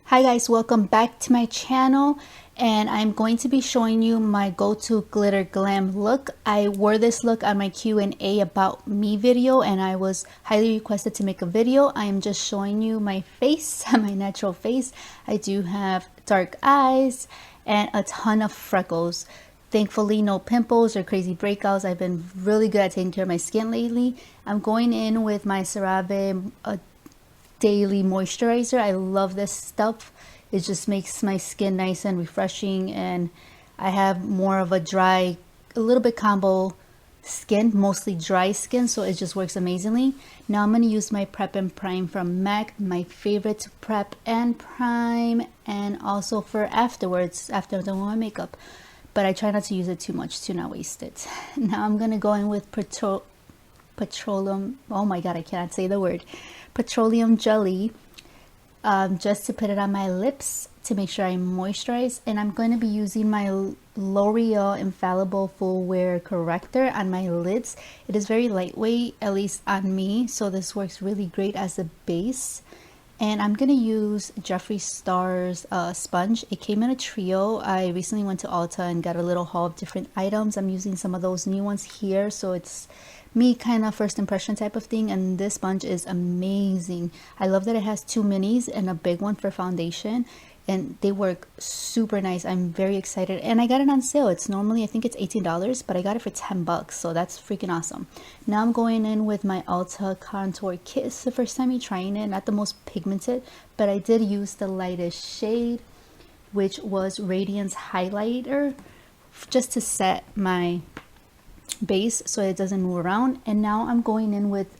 Hi guys, welcome back to my channel, and I'm going to be showing you my go-to glitter glam look. I wore this look on my Q&A about me video, and I was highly requested to make a video. I am just showing you my face, my natural face. I do have dark eyes and a ton of freckles. Thankfully, no pimples or crazy breakouts. I've been really good at taking care of my skin lately. I'm going in with my CeraVe daily moisturizer. I love this stuff. It just makes my skin nice and refreshing, and I have more of a dry, a little bit combo skin, mostly dry skin, so it just works amazingly. Now I'm going to use my prep and prime from MAC, my favorite to prep and prime, and also for afterwards after I'm done with my makeup, but I try not to use it too much to not waste it. Now I'm going to go in with petroleum, oh my god, I cannot say the word, petroleum jelly, just to put it on my lips to make sure I moisturize. And I'm going to be using my L'Oreal Infallible Full Wear Corrector on my lids. It is very lightweight, at least on me, so this works really great as a base. And I'm going to use Jefree Star's sponge. It came in a trio. I recently went to Ulta and got a little haul of different items. I'm using some of those new ones here, so it's me kind of first impression type of thing. And this sponge is amazing. I love that it has two minis and a big one for foundation, and they work super nice. I'm very excited, and I got it on sale. It's normally, I think it's $18, but I got it for 10 bucks, so that's freaking awesome. Now I'm going in with my Ulta Contour Kit. It's the first time me trying it, not the most pigmented, but I did use the lightest shade, which was Radiance Highlighter, just to set my base so it doesn't move around. And now I'm going in with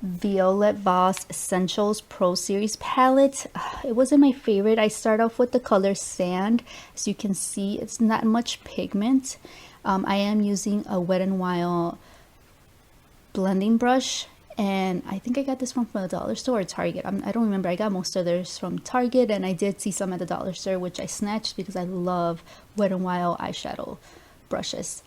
Violet Voss Essentials Pro Series palette. It wasn't my favorite. I start off with the color Sand. As you can see, it's not much pigment. I am using a Wet n Wild blending brush, and I think I got this one from the dollar store or Target. I don't remember. I got most of theirs from Target, and I did see some at the dollar store, which I snatched because I love Wet n Wild eyeshadow brushes.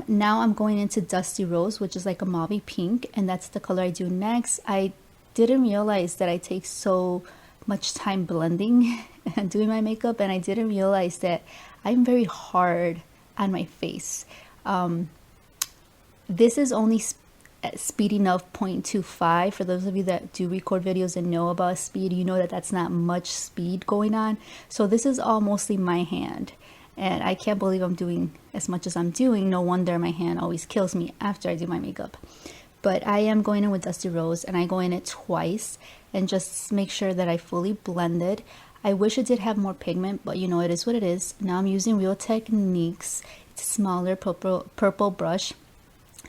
Now I'm going into Dusty Rose, which is like a mauve pink, and that's the color I do next. I didn't realize that I take so much time blending and doing my makeup, and I didn't realize that I'm very hard on my face. This is only speeding of 0.25. For those of you that do record videos and know about speed, you know that that's not much speed going on. So this is all mostly my hand, and I can't believe I'm doing as much as I'm doing. No wonder my hand always kills me after I do my makeup. But I am going in with Dusty Rose, and I go in it twice and just make sure that I fully blend it. I wish it did have more pigment, but you know, it is what it is. Now I'm using Real Techniques. It's a smaller purple brush,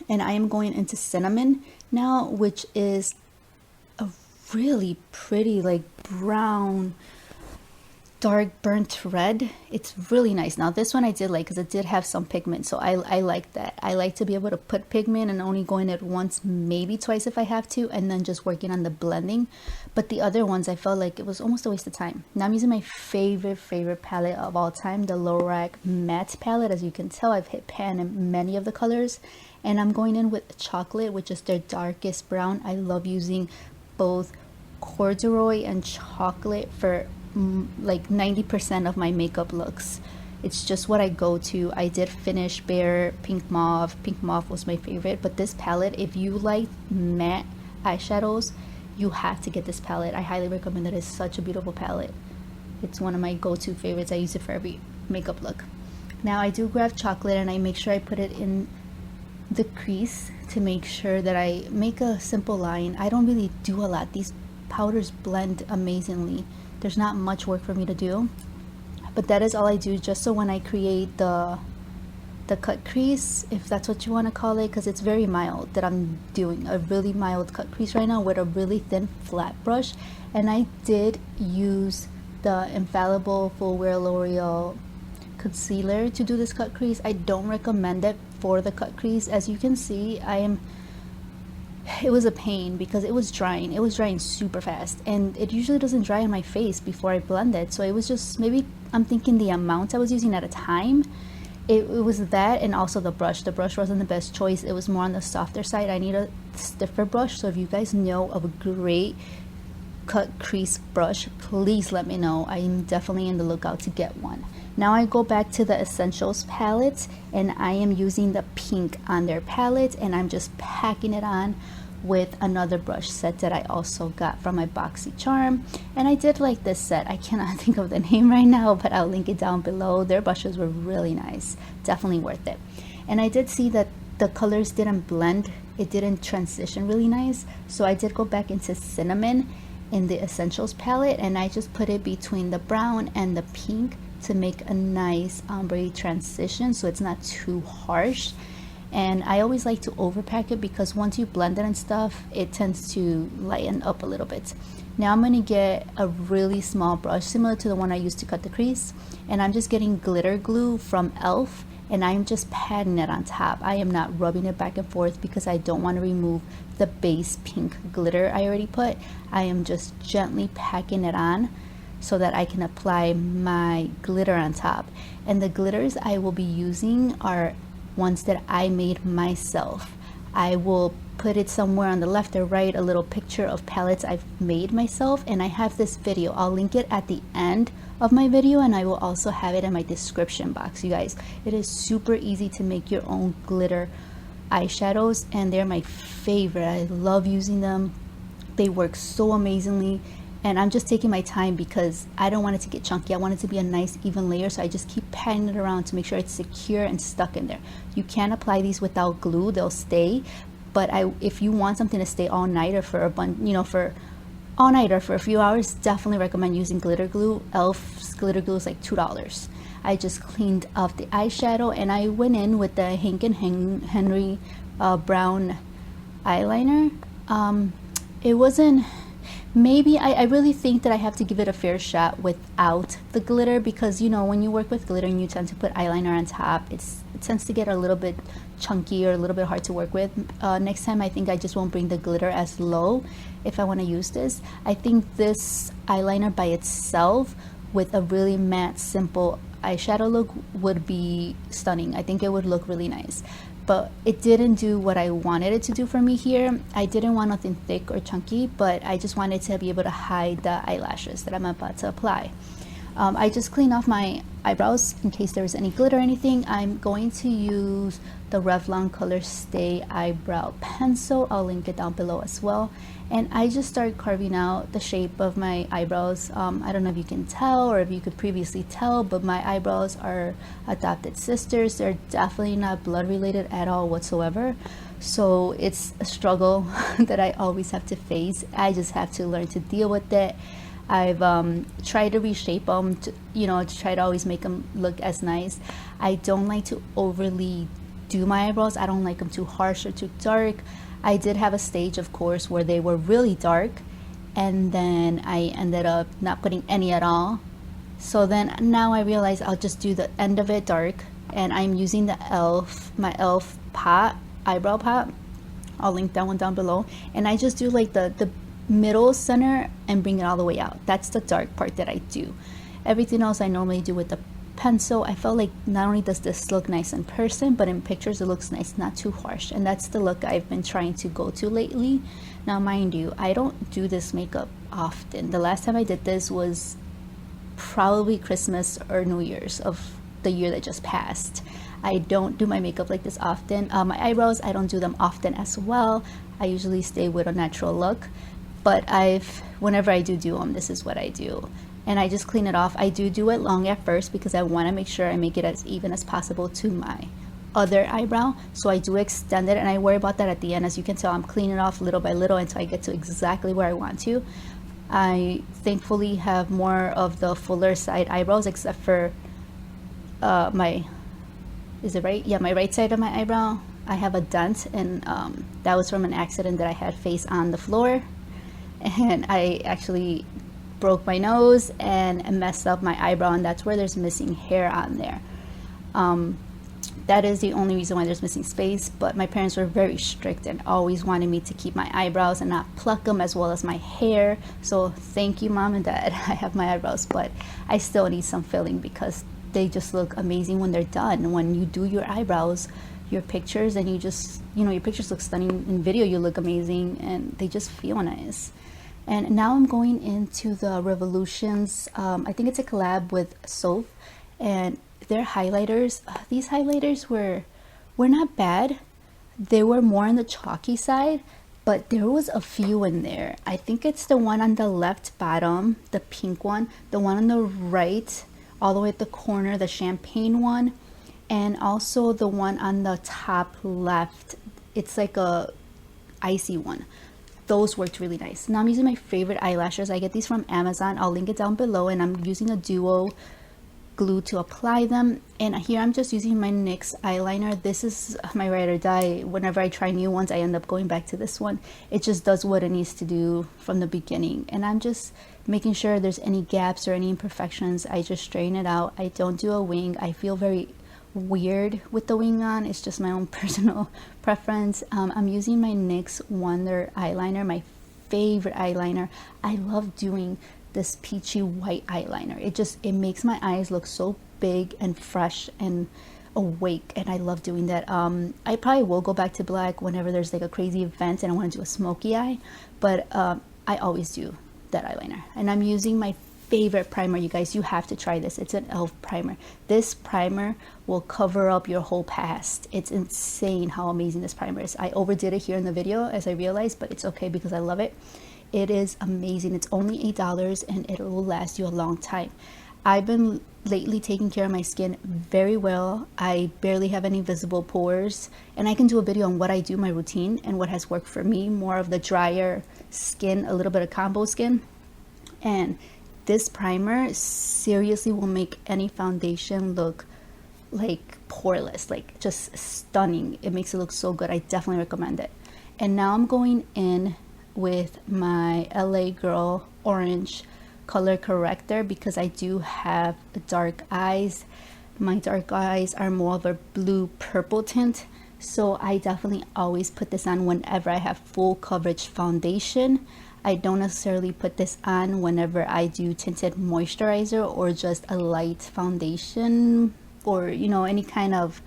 and I am going into Cinnamon now, which is a really pretty like brown dark burnt red. It's really nice. Now this one I did like because it did have some pigment, so I like that. I like to be able to put pigment and only go in it once, maybe twice if I have to, and then just working on the blending. But the other ones I felt like it was almost a waste of time. Now I'm using my favorite palette of all time, the Lorac matte palette. As you can tell, I've hit pan in many of the colors, and I'm going in with Chocolate, which is their darkest brown. I love using both corduroy and chocolate for like 90% of my makeup looks. It's just what I go to. I did finish Bare Pink Mauve. Pink Mauve was my favorite, but this palette, if you like matte eyeshadows, you have to get this palette. I highly recommend it. It's such a beautiful palette. It's one of my go-to favorites. I use it for every makeup look. Now I do grab Chocolate, and I make sure I put it in the crease to make sure that I make a simple line. I don't really do a lot. These powders blend amazingly. There's not much work for me to do, but that is all I do, just so when I create the cut crease, if that's what you want to call it, because it's very mild, that I'm doing a really mild cut crease right now with a really thin flat brush. And I did use the Infallible Full Wear L'Oreal concealer to do this cut crease. I don't recommend it for the cut crease. As you can see, it was a pain because it was drying. It was drying super fast, and it usually doesn't dry on my face before I blend it. So it was just, maybe I'm thinking the amount I was using at a time. It was that, and also the brush. The brush wasn't the best choice. It was more on the softer side. I need a stiffer brush. So if you guys know of a great cut crease brush, please let me know. I'm definitely in the lookout to get one. Now I go back to the Essentials palette, and I am using the pink on their palette, and I'm just packing it on with another brush set that I also got from my Boxycharm. And I did like this set. I cannot think of the name right now, but I'll link it down below. Their brushes were really nice, definitely worth it. And I did see that the colors didn't blend, it didn't transition really nice, so I did go back into Cinnamon in the Essentials palette, and I just put it between the brown and the pink to make a nice ombre transition so it's not too harsh. And I always like to overpack it because once you blend it and stuff, it tends to lighten up a little bit. Now I'm going to get a really small brush similar to the one I used to cut the crease, and I'm just getting glitter glue from e.l.f. and I'm just patting it on top. I am not rubbing it back and forth because I don't want to remove the base pink glitter I already put. I am just gently packing it on so that I can apply my glitter on top. And the glitters I will be using are ones that I made myself. I will put it somewhere on the left or right, a little picture of palettes I've made myself, and I have this video. I'll link it at the end of my video, and I will also have it in my description box. You guys, it is super easy to make your own glitter eyeshadows, and they're my favorite. I love using them. They work so amazingly, and I'm just taking my time because I don't want it to get chunky. I want it to be a nice even layer, so I just keep patting it around to make sure it's secure and stuck in there. You can apply these without glue, they'll stay, but if you want something to stay all night or for a bunch, you know, for all night or for a few hours, definitely recommend using glitter glue. e.l.f.'s glitter glue is like $2. I just cleaned off the eyeshadow, and I went in with the Hank and Henry brown eyeliner. It wasn't, maybe I really think that I have to give it a fair shot without the glitter, because you know, when you work with glitter and you tend to put eyeliner on top, it tends to get a little bit chunky or a little bit hard to work with. Next time I think I just won't bring the glitter as low if I want to use this. I think this eyeliner by itself with a really matte simple eyeshadow look would be stunning. I think it would look really nice, but it didn't do what I wanted it to do for me here. I didn't want nothing thick or chunky, but I just wanted to be able to hide the eyelashes that I'm about to apply. I just cleaned off my eyebrows in case there was any glitter or anything. I'm going to use the Revlon Colorstay eyebrow pencil. I'll link it down below as well. And I just started carving out the shape of my eyebrows. I don't know if you can tell or if you could previously tell, but my eyebrows are adopted sisters. They're definitely not blood related at all whatsoever. So it's a struggle that I always have to face. I just have to learn to deal with it. I've tried to reshape them to, you know, to try to always make them look as nice. I don't like to overly do my eyebrows. I don't like them too harsh or too dark. I did have a stage, of course, where they were really dark, and then I ended up not putting any at all. So then now I realize I'll just do the end of it dark, and I'm using the e.l.f., my e.l.f. pot, eyebrow pot. I'll link that one down below. And I just do like the middle center and bring it all the way out. That's the dark part that I do. Everything else I normally do with the pencil. I felt like not only does this look nice in person, but in pictures it looks nice, not too harsh. And that's the look I've been trying to go to lately. Now mind you, I don't do this makeup often. The last time I did this was probably Christmas or New Year's of the year that just passed. I don't do my makeup like this often. My eyebrows, I don't do them often as well. I usually stay with a natural look, but whenever I do them, this is what I do. And I just clean it off. I do it long at first because I want to make sure I make it as even as possible to my other eyebrow. So I do extend it, and I worry about that at the end. As you can tell, I'm cleaning it off little by little until I get to exactly where I want to. I thankfully have more of the fuller side eyebrows, except for my, is it right? Yeah, my right side of my eyebrow. I have a dent, and that was from an accident that I had face on the floor. And I actually broke my nose and messed up my eyebrow, and that's where there's missing hair on there. That is the only reason why there's missing space, but my parents were very strict and always wanted me to keep my eyebrows and not pluck them, as well as my hair. So thank you, Mom and Dad. I have my eyebrows, but I still need some filling because they just look amazing when they're done. When you do your eyebrows, your pictures, and you just, you know, your pictures look stunning in video, you look amazing, and they just feel nice. And now I'm going into the Revolutions. I think it's a collab with Soph, and their highlighters. These highlighters were not bad. They were more on the chalky side, but there was a few in there. I think it's the one on the left bottom, the pink one, the one on the right, all the way at the corner, the champagne one, and also the one on the top left. It's like a icy one. Those worked really nice. Now I'm using my favorite eyelashes. I get these from Amazon. I'll link it down below, and I'm using a duo glue to apply them. And here I'm just using my NYX eyeliner. This is my ride or die. Whenever I try new ones, I end up going back to this one. It just does what it needs to do from the beginning, and I'm just making sure there's any gaps or any imperfections. I just straighten it out. I don't do a wing. I feel very weird with the wing on. It's just my own personal preference. I'm using my NYX Wonder eyeliner, my favorite eyeliner. I love doing this peachy white eyeliner. It makes my eyes look so big and fresh and awake, and I love doing that. I probably will go back to black whenever there's like a crazy event and I want to do a smoky eye, but I always do that eyeliner. And I'm using my favorite primer. You guys, you have to try this. It's an e.l.f. primer. This primer will cover up your whole past. It's insane how amazing this primer is. I overdid it here in the video, as I realized, but it's okay because I love it. It is amazing. It's only $8 and it will last you a long time. I've been lately taking care of my skin very well. I barely have any visible pores, and I can do a video on what I do, my routine, and what has worked for me. More of the drier skin, a little bit of combo skin. And this primer seriously will make any foundation look like poreless, like just stunning. It makes it look so good. I definitely recommend it. And now I'm going in with my LA Girl Orange color corrector because I do have dark eyes. My dark eyes are more of a blue purple tint, so I definitely always put this on whenever I have full coverage foundation. I don't necessarily put this on whenever I do tinted moisturizer or just a light foundation, or you know, any kind of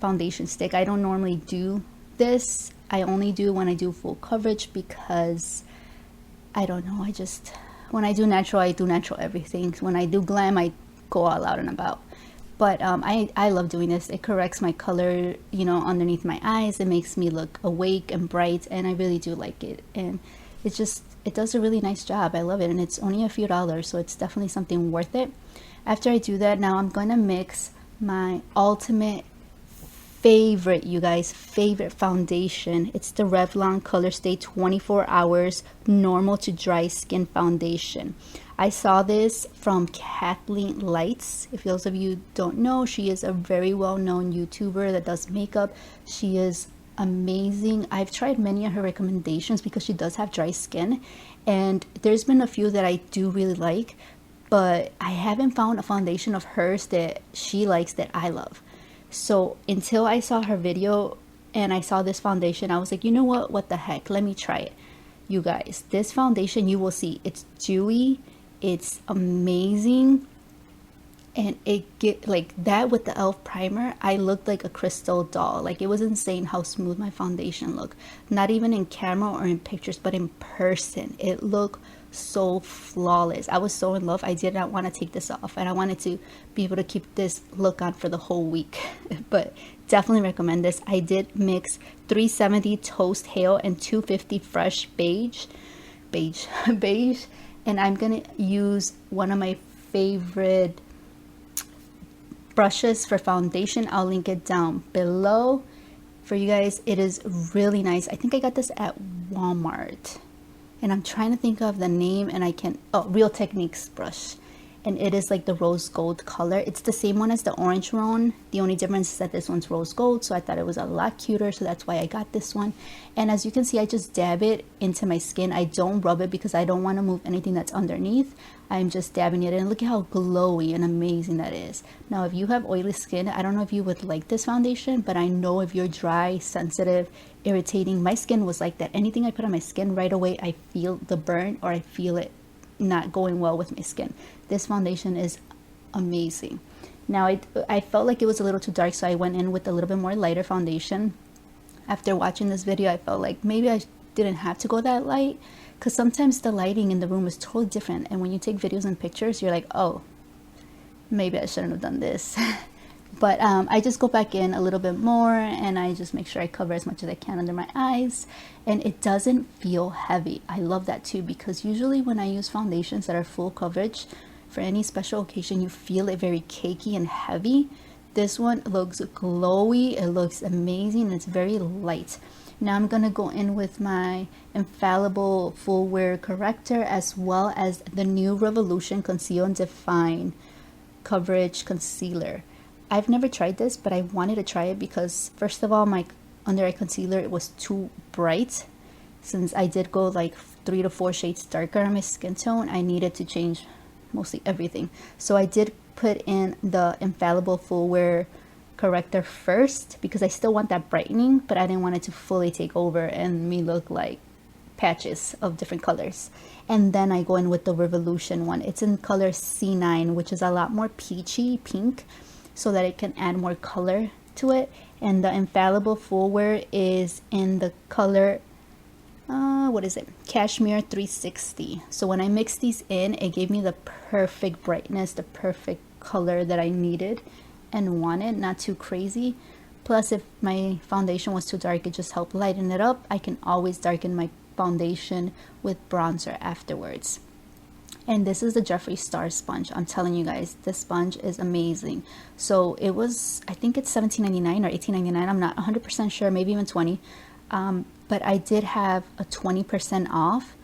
foundation stick. I don't normally do this. I only do when I do full coverage because I don't know, when I do natural, I do natural everything. When I do glam, I go all out and about. But I love doing this. It corrects my color, you know, underneath my eyes. It makes me look awake and bright, and I really do like it. And it does a really nice job. I love it, and it's only a few dollars, so it's definitely something worth it. After I do that, now I'm gonna mix my ultimate favorite, you guys, favorite foundation. It's the Revlon Colorstay 24 Hours Normal to Dry Skin Foundation. I saw this from Kathleen Lights. If those of you don't know, she is a very well-known YouTuber that does makeup. She is amazing. I've tried many of her recommendations because she does have dry skin, and there's been a few that I do really like, but I haven't found a foundation of hers that she likes that I love. So until I saw her video and I saw this foundation, I was like, you know what the heck, let me try it. You guys, this foundation, you will see, it's dewy, it's amazing, and it get like that with the e.l.f. primer. I looked like a crystal doll. Like, it was insane how smooth my foundation looked. Not even in camera or in pictures, but in person, it looked so flawless. I was so in love. I did not want to take this off, and I wanted to be able to keep this look on for the whole week. But definitely recommend this. I did mix 370 Toast Hail and 250 Fresh beige, and I'm gonna use one of my favorite brushes for foundation. I'll link it down below for you guys. It is really nice. I think I got this at Walmart, and I'm trying to think of the name, and Real Techniques brush, and it is like the rose gold color. It's the same one as the orange one. The only difference is that this one's rose gold, so I thought it was a lot cuter, so that's why I got this one. And as you can see, I just dab it into my skin. I don't rub it because I don't want to move anything that's underneath. I'm just dabbing it in. Look at how glowy and amazing that is. Now, if you have oily skin, I don't know if you would like this foundation, but I know if you're dry, sensitive, irritating, my skin was like that. Anything I put on my skin, right away I feel the burn, or I feel it not going well with my skin. This foundation is amazing. Now, I felt like it was a little too dark, so I went in with a little bit more lighter foundation. After watching this video, I felt like maybe I didn't have to go that light, because sometimes the lighting in the room is totally different, and when you take videos and pictures, you're like, oh, maybe I shouldn't have done this. But I just go back in a little bit more, and I just make sure I cover as much as I can under my eyes, and it doesn't feel heavy. I love that too, because usually when I use foundations that are full coverage for any special occasion, you feel it very cakey and heavy. This one looks glowy, it looks amazing, and it's very light. Now I'm gonna go in with my infallible full wear corrector, as well as the new Revolution Conceal and Define Coverage Concealer. I've never tried this, but I wanted to try it because, first of all, my under eye concealer, it was too bright. Since I did go like 3 to 4 shades darker on my skin tone, I needed to change mostly everything. So I did put in the infallible full wear corrector first, because I still want that brightening, but I didn't want it to fully take over and me look like patches of different colors. And then I go in with the Revolution one. It's in color C9, which is a lot more peachy pink, so that it can add more color to it. And the infallible full wear is in the color what is it, Cashmere 360. So when I mixed these in, it gave me the perfect brightness, the perfect color that I needed and wanted, not too crazy. Plus, if my foundation was too dark, it just helped lighten it up. I can always darken my foundation with bronzer afterwards. And this is the Jefree Star sponge. I'm telling you guys, this sponge is amazing. So it was, I think it's $17.99 or $18.99. I'm not 100% sure, maybe even 20. But I did have a 20% off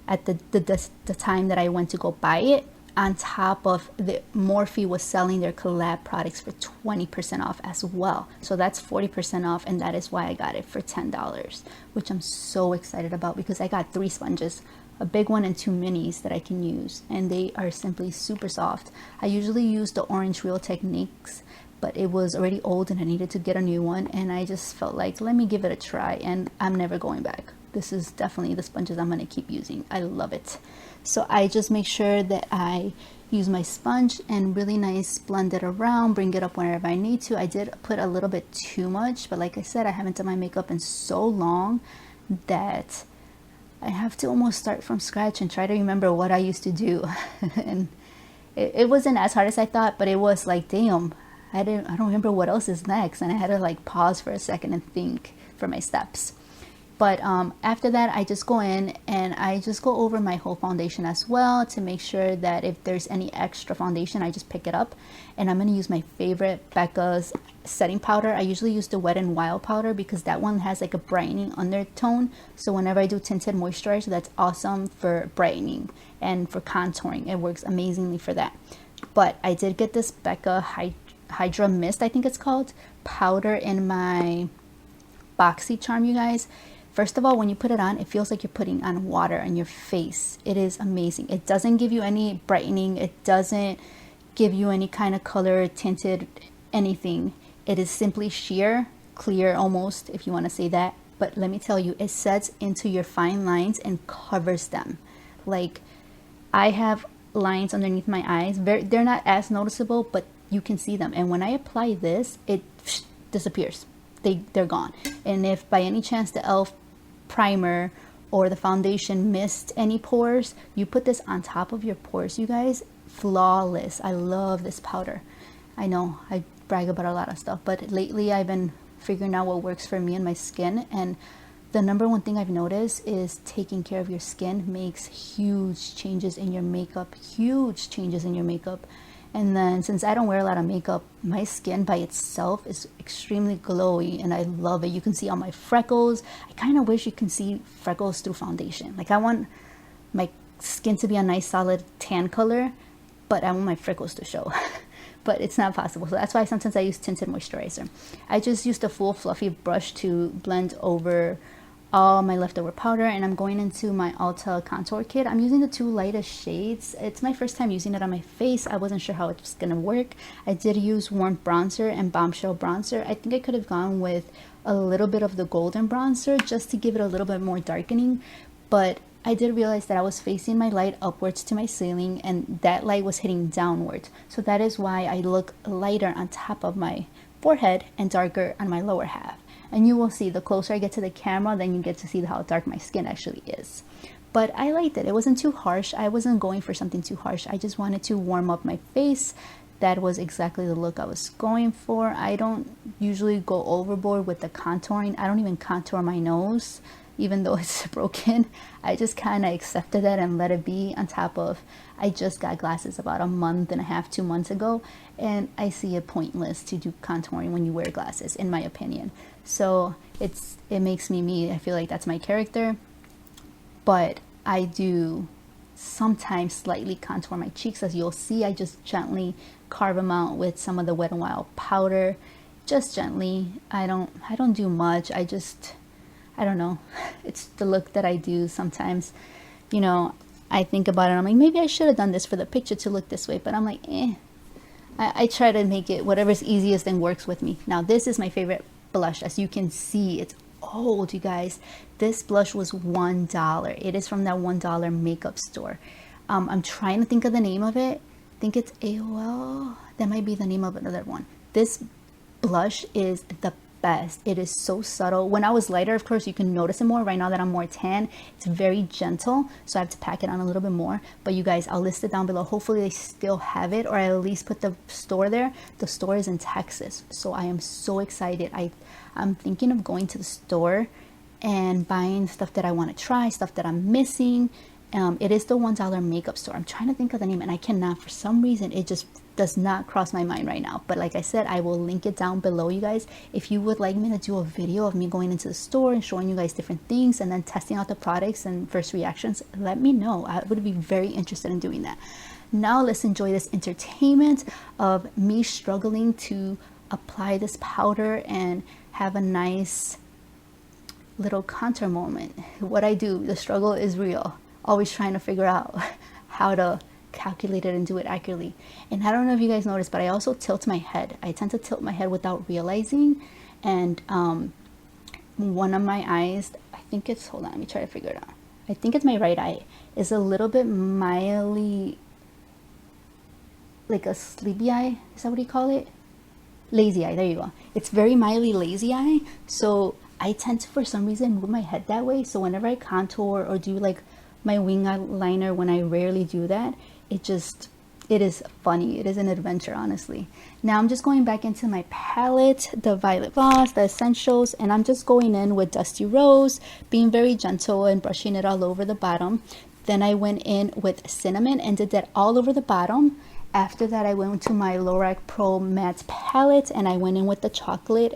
at the time that I went to go buy it. On top of the Morphe was selling their collab products for 20% off as well. So that's 40% off, and that is why I got it for $10, which I'm so excited about, because I got 3 sponges, a big one and 2 minis that I can use, and they are simply super soft. I usually use the Orange Real Techniques, but it was already old and I needed to get a new one, and I just felt like, let me give it a try, and I'm never going back. This is definitely the sponges I'm going to keep using. I love it. So I just make sure that I use my sponge and really nice blend it around, bring it up wherever I need to. I did put a little bit too much, but like I said, I haven't done my makeup in so long that I have to almost start from scratch and try to remember what I used to do. And it wasn't as hard as I thought, but it was like, damn, I don't remember what else is next, and I had to like pause for a second and think for my steps. But after that, I just go in and I just go over my whole foundation as well to make sure that if there's any extra foundation, I just pick it up. And I'm going to use my favorite Becca's setting powder. I usually use the Wet n Wild powder because that one has like a brightening undertone. So whenever I do tinted moisturizer, that's awesome for brightening and for contouring. It works amazingly for that. But I did get this Becca hydra-mist, I think it's called, powder in my Boxycharm, you guys. First of all, when you put it on, it feels like you're putting on water on your face. It is amazing. It doesn't give you any brightening. It doesn't give you any kind of color, tinted, anything. It is simply sheer, clear almost, if you want to say that. But let me tell you, it sets into your fine lines and covers them. Like, I have lines underneath my eyes. They're not as noticeable, but you can see them. And when I apply this, it disappears. They're gone. And if by any chance the e.l.f. primer or the foundation missed any pores, you put this on top of your pores, you guys. Flawless. I love this powder. I know I brag about a lot of stuff, but lately I've been figuring out what works for me and my skin, and the number one thing I've noticed is taking care of your skin makes huge changes in your makeup. Huge changes in your makeup. And then since I don't wear a lot of makeup, my skin by itself is extremely glowy, and I love it. You can see all my freckles. I kind of wish you can see freckles through foundation. Like, I want my skin to be a nice solid tan color, but I want my freckles to show. But it's not possible. So that's why sometimes I use tinted moisturizer. I just used a full fluffy brush to blend over all my leftover powder, and I'm going into my Ulta contour kit. I'm using the 2 lightest shades. It's my first time using it on my face. I wasn't sure how it was gonna work. I did use Warm Bronzer and Bombshell Bronzer. I think I could have gone with a little bit of the Golden Bronzer just to give it a little bit more darkening, but I did realize that I was facing my light upwards to my ceiling, and that light was hitting downwards. So that is why I look lighter on top of my forehead and darker on my lower half. And you will see, the closer I get to the camera, then you get to see how dark my skin actually is. But I liked it. It wasn't too harsh. I wasn't going for something too harsh. I just wanted to warm up my face. That was exactly the look I was going for. I don't usually go overboard with the contouring. I don't even contour my nose, even though it's broken. I just kind of accepted that and let it be. On top of, I just got glasses about a month and a half, 2 months ago, and I see it pointless to do contouring when you wear glasses, in my opinion. So it makes me me. I feel like that's my character. But I do sometimes slightly contour my cheeks. As you'll see, I just gently carve them out with some of the Wet n Wild powder, just gently. I don't do much. I don't know. It's the look that I do sometimes. You know, I think about it, I'm like, maybe I should have done this for the picture to look this way, but I'm like, I try to make it whatever's easiest and works with me. Now, this is my favorite blush. As you can see, it's old, you guys. This blush was $1. It is from that $1 makeup store. I'm trying to think of the name of it. I think it's AOL. That might be the name of another one. This blush is the best. It is so subtle. When I was lighter, of course, you can notice it more. Right now that I'm more tan, it's very gentle, so I have to pack it on a little bit more. But you guys, I'll list it down below. Hopefully they still have it, or I at least put the store there. The store is in Texas, so I am so excited. I'm thinking of going to the store and buying stuff that I want to try, stuff that I'm missing. It is the $1 makeup store. I'm trying to think of the name and I cannot. For some reason, it just does not cross my mind right now. But like I said, I will link it down below, you guys. If you would like me to do a video of me going into the store and showing you guys different things and then testing out the products and first reactions, let me know. I would be very interested in doing that. Now let's enjoy this entertainment of me struggling to apply this powder and have a nice little contour moment. What I do, the struggle is real. Always trying to figure out how to calculate it and do it accurately. And I don't know if you guys noticed, but I also tilt my head. I tend to tilt my head without realizing. And one of my eyes, I think it's, hold on, let me try to figure it out. I think it's my right eye, is a little bit mildly like a sleepy eye. Is that what you call it? Lazy eye, there you go. It's very mildly lazy eye. So I tend to, for some reason, move my head that way. So whenever I contour or do like my wing eyeliner, when I rarely do that, it is funny. It is an adventure, honestly. Now I'm just going back into my palette, the Violet Voss, the Essentials, and I'm just going in with Dusty Rose, being very gentle and brushing it all over the bottom. Then I went in with Cinnamon and did that all over the bottom. After that, I went to my Lorac Pro Matte palette and I went in with the chocolate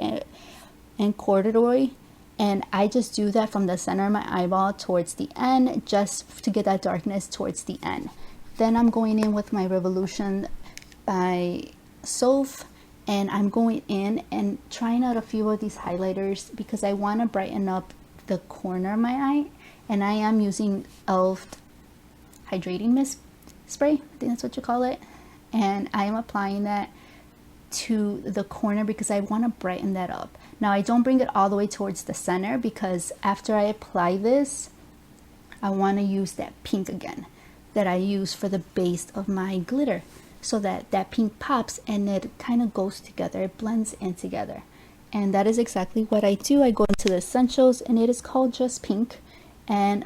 and corduroy. And I just do that from the center of my eyeball towards the end, just to get that darkness towards the end. Then I'm going in with my Revolution by Soph, and I'm going in and trying out a few of these highlighters because I want to brighten up the corner of my eye. And I am using e.l.f. Hydrating Mist Spray, I think that's what you call it. And I am applying that to the corner because I want to brighten that up. Now I don't bring it all the way towards the center because after I apply this, I want to use that pink again that I use for the base of my glitter, so that that pink pops and it kind of goes together, it blends in together. And that is exactly what I do. I go into the Essentials and it is called Just Pink, and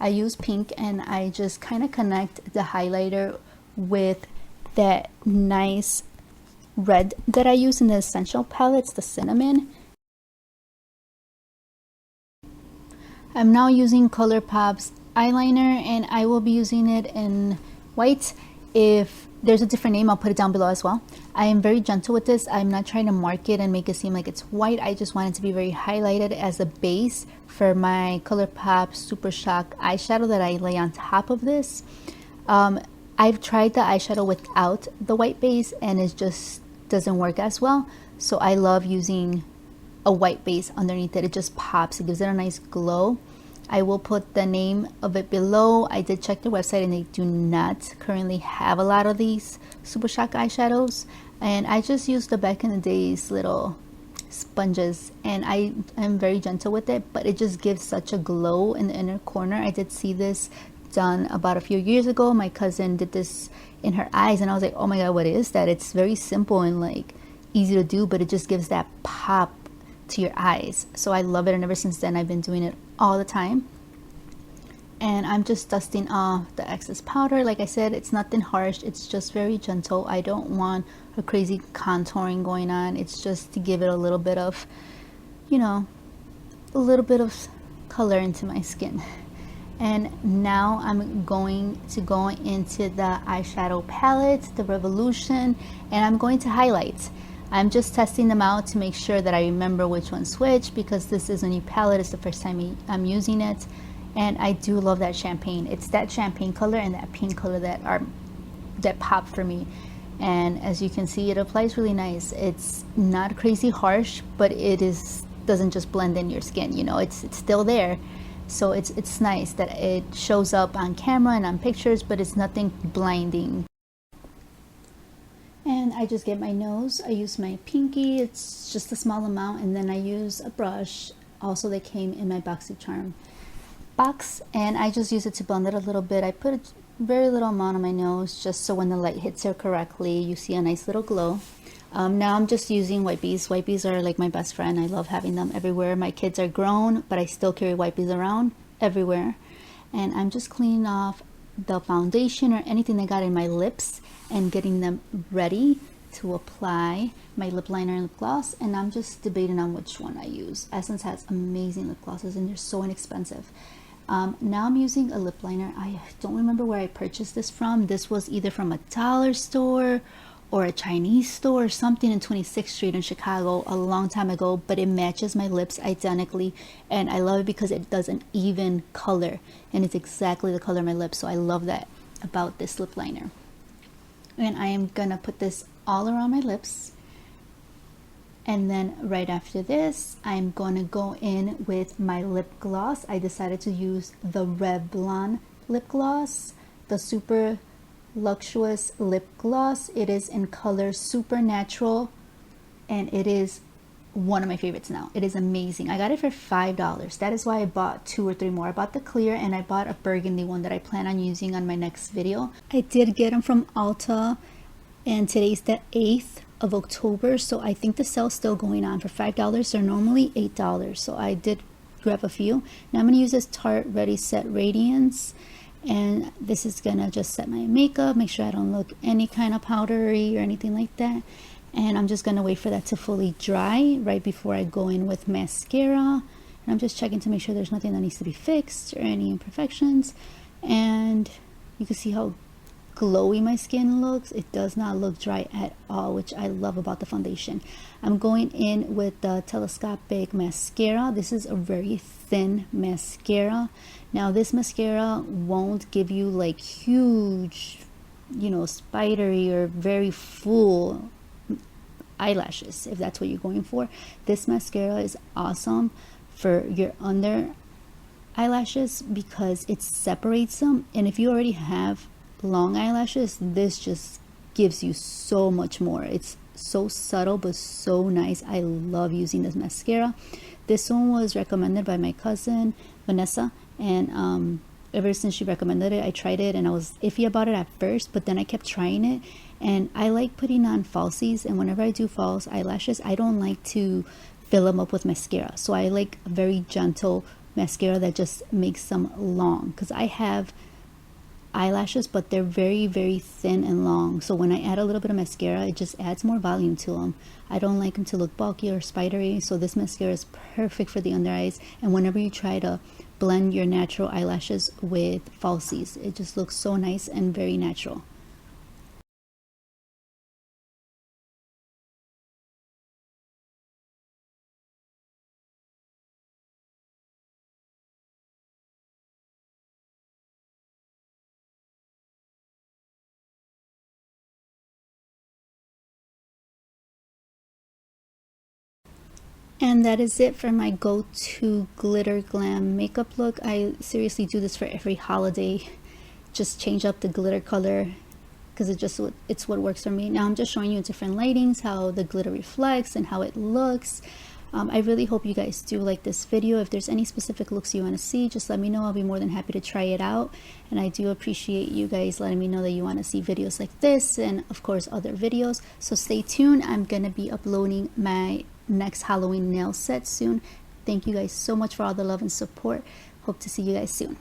I use pink and I just kind of connect the highlighter with that nice red that I use in the Essential palettes, the Cinnamon. I'm now using ColourPop's eyeliner and I will be using it in white. If there's a different name, I'll put it down below as well. I am very gentle with this. I'm not trying to mark it and make it seem like it's white. I just want it to be very highlighted as a base for my ColourPop Supershock eyeshadow that I lay on top of this. I've tried the eyeshadow without the white base and it just doesn't work as well. So I love using a white base underneath it. It just pops. It gives it a nice glow. I will put the name of it below. I did check their website and they do not currently have a lot of these Supershock eyeshadows. And I just used the back in the days little sponges and I am very gentle with it, but it just gives such a glow in the inner corner. I did see this done about a few years ago. My cousin did this in her eyes and I was like, oh my god, what is that? It's very simple and like easy to do, but it just gives that pop to your eyes. So I love it, and ever since then I've been doing it all the time. And I'm just dusting off the excess powder. Like I said, it's nothing harsh, it's just very gentle. I don't want a crazy contouring going on. It's just to give it a little bit of, you know, a little bit of color into my skin. And now I'm going to go into the eyeshadow palette, the Revolution, and I'm going to highlight. I'm just testing them out to make sure that I remember which one's which, because this is a new palette. It's the first time I'm using it, and I do love that champagne. It's that champagne color and that pink color that pop for me. And as you can see, it applies really nice. It's not crazy harsh, but it doesn't just blend in your skin, you know, it's still there. So it's nice that it shows up on camera and on pictures, but it's nothing blinding. And I just get my nose. I use my pinky, it's just a small amount, and then I use a brush. Also, they came in my Boxycharm box, and I just use it to blend it a little bit. I put a very little amount on my nose, just so when the light hits it correctly, you see a nice little glow. Now I'm just using white bees. White bees are like my best friend. I love having them everywhere. My kids are grown, but I still carry white bees around everywhere. And I'm just cleaning off the foundation or anything that got in my lips and getting them ready to apply my lip liner and lip gloss. And I'm just debating on which one I use. Essence has amazing lip glosses and they're so inexpensive. Now I'm using a lip liner. I don't remember where I purchased this from. This was either from a dollar store or a Chinese store or something in 26th Street in Chicago a long time ago, but it matches my lips identically, and I love it because it does an even color and it's exactly the color of my lips. So I love that about this lip liner. And I am gonna put this all around my lips, and then right after this I'm gonna go in with my lip gloss. I decided to use the Revlon lip gloss, the Super Luxurious lip gloss. It is in color Supernatural, and it is one of my favorites now. It is amazing. I got it for $5. That is why I bought 2 or 3 more. I bought the clear and I bought a burgundy one that I plan on using on my next video. I did get them from Ulta, and today's the 8th of October, so I think the sale's still going on. For $5, they're normally $8, so I did grab a few. Now I'm going to use this Tarte Ready Set Radiance, and this is gonna just set my makeup, make sure I don't look any kind of powdery or anything like that. And I'm just gonna wait for that to fully dry right before I go in with mascara. And I'm just checking to make sure there's nothing that needs to be fixed or any imperfections. And you can see how glowy my skin looks. It does not look dry at all, which I love about the foundation. I'm going in with the telescopic mascara. This is a very thin mascara. Now this mascara won't give you like huge, you know, spidery or very full eyelashes if that's what you're going for. This mascara is awesome for your under eyelashes because it separates them, and if you already have long eyelashes, this just gives you so much more. It's so subtle but so nice. I love using this mascara. This one was recommended by my cousin Vanessa, and ever since she recommended it, I tried it, and I was iffy about it at first, but then I kept trying it. And I like putting on falsies, and whenever I do false eyelashes, I don't like to fill them up with mascara. So I like a very gentle mascara that just makes them long, because I have eyelashes but they're very, very thin and long. So when I add a little bit of mascara, it just adds more volume to them. I don't like them to look bulky or spidery, so this mascara is perfect for the under eyes. And whenever you try to blend your natural eyelashes with falsies, it just looks so nice and very natural. And that is it for my go-to glitter glam makeup look. I seriously do this for every holiday. Just change up the glitter color because it's what works for me. Now I'm just showing you different lightings, how the glitter reflects and how it looks. I really hope you guys do like this video. If there's any specific looks you want to see, just let me know. I'll be more than happy to try it out. And I do appreciate you guys letting me know that you want to see videos like this and of course other videos. So stay tuned. I'm going to be uploading my next Halloween nail set soon. Thank you guys so much for all the love and support. Hope to see you guys soon.